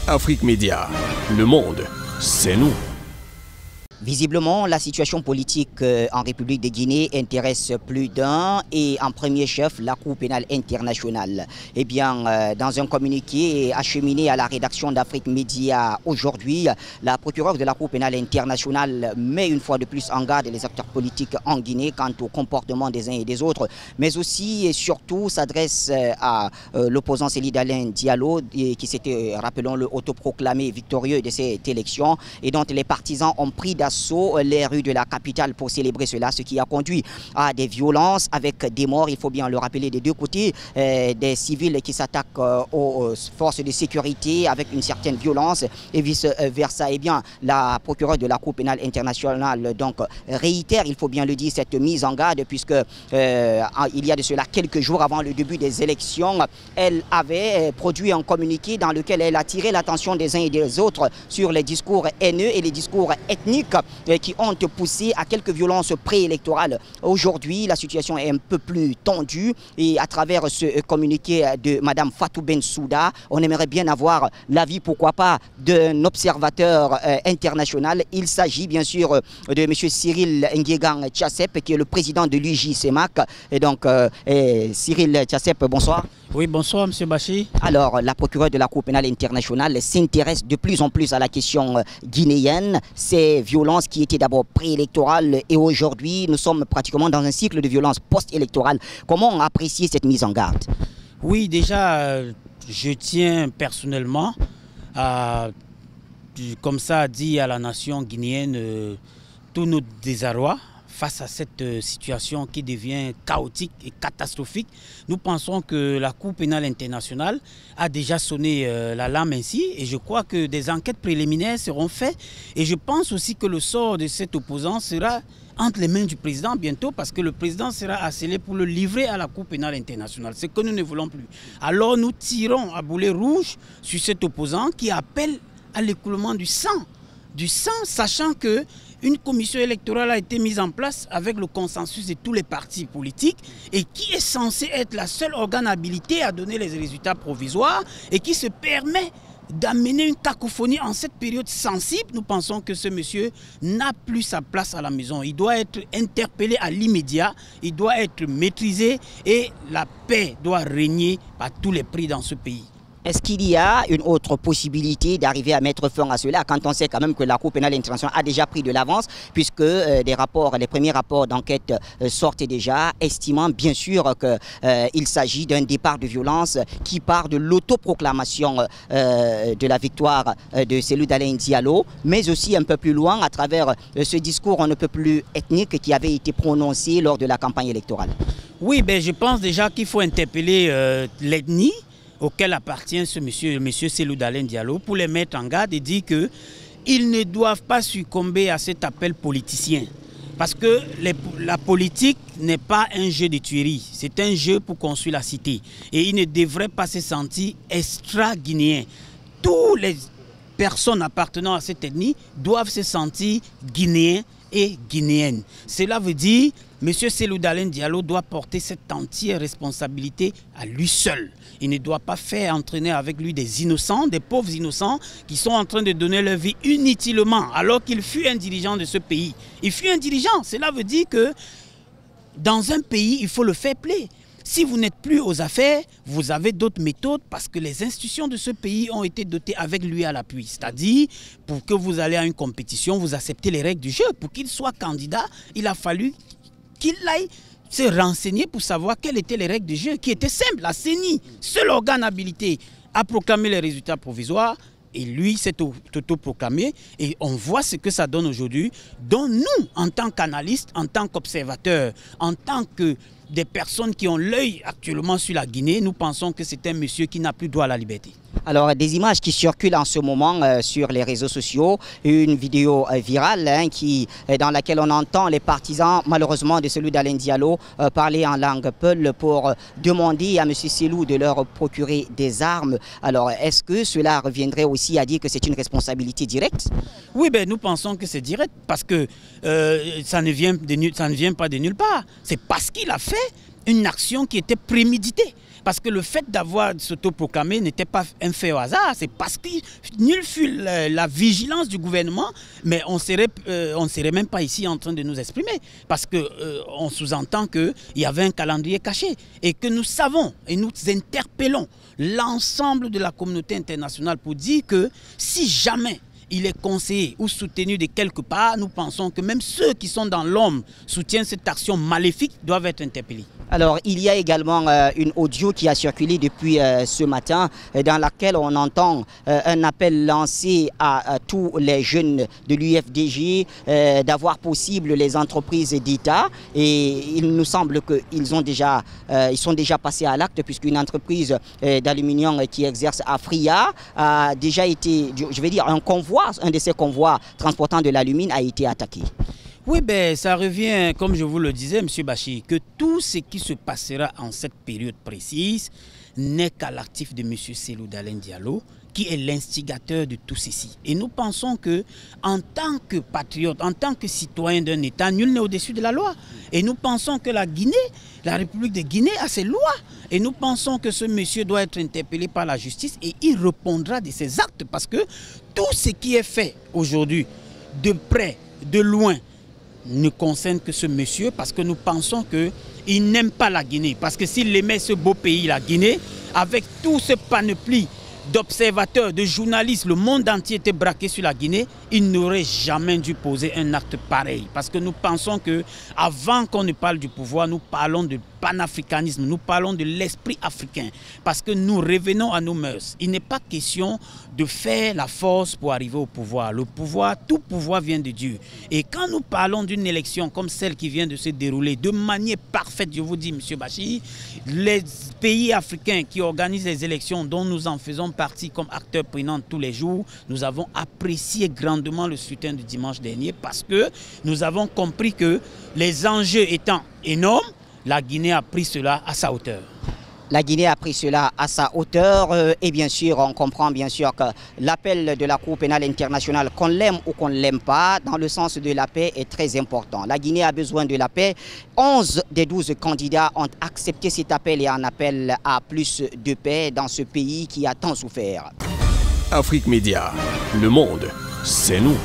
Afrique Média. Le monde, c'est nous. Visiblement, la situation politique en République de Guinée intéresse plus d'un et en premier chef la Cour pénale internationale. Eh bien, dans un communiqué acheminé à la rédaction d'Afrique Média aujourd'hui, la procureure de la Cour pénale internationale met une fois de plus en garde les acteurs politiques en Guinée quant au comportement des uns et des autres, mais aussi et surtout s'adresse à l'opposant Cellou Dalein Diallo qui s'était, rappelons-le, autoproclamé victorieux de cette élection et dont les partisans ont pris d'assaut les rues de la capitale pour célébrer cela, ce qui a conduit à des violences avec des morts, il faut bien le rappeler, des deux côtés, des civils qui s'attaquent aux forces de sécurité avec une certaine violence et vice-versa. Eh bien, la procureure de la Cour pénale internationale donc réitère, il faut bien le dire, cette mise en garde puisque il y a de cela quelques jours avant le début des élections, elle avait produit un communiqué dans lequel elle a attiré l'attention des uns et des autres sur les discours haineux et les discours ethniques qui ont poussé à quelques violences préélectorales. Aujourd'hui, la situation est un peu plus tendue et à travers ce communiqué de Mme Fatou Bensouda, on aimerait bien avoir l'avis, pourquoi pas, d'un observateur international. Il s'agit bien sûr de M. Cyril Nguégan Tchassep, qui est le président de l'UJCMAC. Et donc, Cyril Tchassep, bonsoir. Oui, bonsoir, M. Bachi. Alors, la procureure de la Cour pénale internationale s'intéresse de plus en plus à la question guinéenne. Ces violences qui étaient d'abord préélectorales et aujourd'hui, nous sommes pratiquement dans un cycle de violence post-électorale. Comment apprécier cette mise en garde? Oui, déjà, je tiens personnellement à, comme ça dit à la nation guinéenne, tout notre désarroi face à cette situation qui devient chaotique et catastrophique. Nous pensons que la Cour pénale internationale a déjà sonné l'alarme ainsi et je crois que des enquêtes préliminaires seront faites et je pense aussi que le sort de cet opposant sera entre les mains du président bientôt parce que le président sera harcelé pour le livrer à la Cour pénale internationale, ce que nous ne voulons plus. Alors nous tirons à boulet rouge sur cet opposant qui appelle à l'écoulement du sang, sachant que une commission électorale a été mise en place avec le consensus de tous les partis politiques et qui est censée être la seule organe habilité à donner les résultats provisoires et qui se permet d'amener une cacophonie en cette période sensible. Nous pensons que ce monsieur n'a plus sa place à la maison. Il doit être interpellé à l'immédiat, il doit être maîtrisé et la paix doit régner à tous les prix dans ce pays. Est-ce qu'il y a une autre possibilité d'arriver à mettre fin à cela quand on sait quand même que la Cour pénale internationale a déjà pris de l'avance puisque les premiers rapports d'enquête sortent déjà, estimant bien sûr qu'il s'agit d'un départ de violence qui part de l'autoproclamation de la victoire de Cellou Dalein Diallo, mais aussi un peu plus loin à travers ce discours on ne peut plus ethnique qui avait été prononcé lors de la campagne électorale. Oui, ben, je pense déjà qu'il faut interpeller l'ethnie auquel appartient ce monsieur Cellou Dalein Diallo pour les mettre en garde et dire qu'ils ne doivent pas succomber à cet appel politicien. Parce que la politique n'est pas un jeu de tuerie, c'est un jeu pour construire la cité. Et ils ne devraient pas se sentir extra-guinéens. Toutes les personnes appartenant à cette ethnie doivent se sentir guinéens et guinéennes. Cela veut dire M. Cellou Dalein Diallo doit porter cette entière responsabilité à lui seul. Il ne doit pas faire entraîner avec lui des innocents, des pauvres innocents qui sont en train de donner leur vie inutilement alors qu'il fut un dirigeant de ce pays. Il fut un dirigeant. Cela veut dire que dans un pays, il faut le fair play. Si vous n'êtes plus aux affaires, vous avez d'autres méthodes parce que les institutions de ce pays ont été dotées avec lui à l'appui. C'est-à-dire, pour que vous allez à une compétition, vous acceptez les règles du jeu. Pour qu'il soit candidat, il a fallu qu'il aille se renseigner pour savoir quelles étaient les règles du jeu, qui étaient simples. La CENI, seul organe habilité à proclamer les résultats provisoires, et lui s'est autoproclamé et on voit ce que ça donne aujourd'hui. Donc nous, en tant qu'analystes, en tant qu'observateurs, en tant que des personnes qui ont l'œil actuellement sur la Guinée, nous pensons que c'est un monsieur qui n'a plus droit à la liberté. Alors, des images qui circulent en ce moment sur les réseaux sociaux, une vidéo virale dans laquelle on entend les partisans, malheureusement, de Cellou Dalein Diallo parler en langue peul pour demander à M. Cellou de leur procurer des armes. Alors, est-ce que cela reviendrait aussi à dire que c'est une responsabilité directe? Oui, ben, nous pensons que c'est direct parce que ça ne vient pas de nulle part. C'est parce qu'il a fait une action qui était préméditée. Parce que le fait d'avoir s'autoproclamé n'était pas un fait au hasard. C'est parce que nulle fut la vigilance du gouvernement, mais on ne serait même pas ici en train de nous exprimer. Parce qu'on sous-entend qu'il y avait un calendrier caché. Et que nous savons et nous interpellons l'ensemble de la communauté internationale pour dire que si jamais il est conseillé ou soutenu de quelque part, nous pensons que même ceux qui sont dans l'ombre soutiennent cette action maléfique doivent être interpellés. Alors, il y a également une audio qui a circulé depuis ce matin dans laquelle on entend un appel lancé à tous les jeunes de l'UFDG d'avoir possible les entreprises d'État. Et il nous semble qu'ils sont déjà passés à l'acte puisqu'une entreprise d'aluminium qui exerce à Fria a déjà été, je vais dire, un de ces convois transportant de l'alumine a été attaqué. Oui, ben, ça revient, comme je vous le disais, M. Bachir, que tout ce qui se passera en cette période précise n'est qu'à l'actif de M. Cellou Dalein Diallo, qui est l'instigateur de tout ceci. Et nous pensons que, en tant que patriote, en tant que citoyen d'un État, nul n'est au-dessus de la loi. Et nous pensons que la Guinée, la République de Guinée a ses lois. Et nous pensons que ce monsieur doit être interpellé par la justice et il répondra de ses actes. Parce que tout ce qui est fait aujourd'hui, de près, de loin, ne concerne que ce monsieur parce que nous pensons qu'il n'aime pas la Guinée. Parce que s'il aimait ce beau pays, la Guinée, avec tout ce panoplie d'observateurs, de journalistes, le monde entier était braqué sur la Guinée, il n'aurait jamais dû poser un acte pareil. Parce que nous pensons que avant qu'on ne parle du pouvoir, nous parlons de panafricanisme, nous parlons de l'esprit africain. Parce que nous revenons à nos mœurs. Il n'est pas question de faire la force pour arriver au pouvoir. Le pouvoir, tout pouvoir vient de Dieu. Et quand nous parlons d'une élection comme celle qui vient de se dérouler de manière parfaite, je vous dis, M. Bachir, les pays africains qui organisent les élections dont nous en faisons partie comme acteurs prenants tous les jours, nous avons apprécié grandement le scrutin du dimanche dernier parce que nous avons compris que les enjeux étant énormes, la Guinée a pris cela à sa hauteur. La Guinée a pris cela à sa hauteur et bien sûr, on comprend bien sûr que l'appel de la Cour pénale internationale, qu'on l'aime ou qu'on ne l'aime pas, dans le sens de la paix est très important. La Guinée a besoin de la paix. 11 des 12 candidats ont accepté cet appel et en appellent à plus de paix dans ce pays qui a tant souffert. Afrique Média, le monde, c'est nous.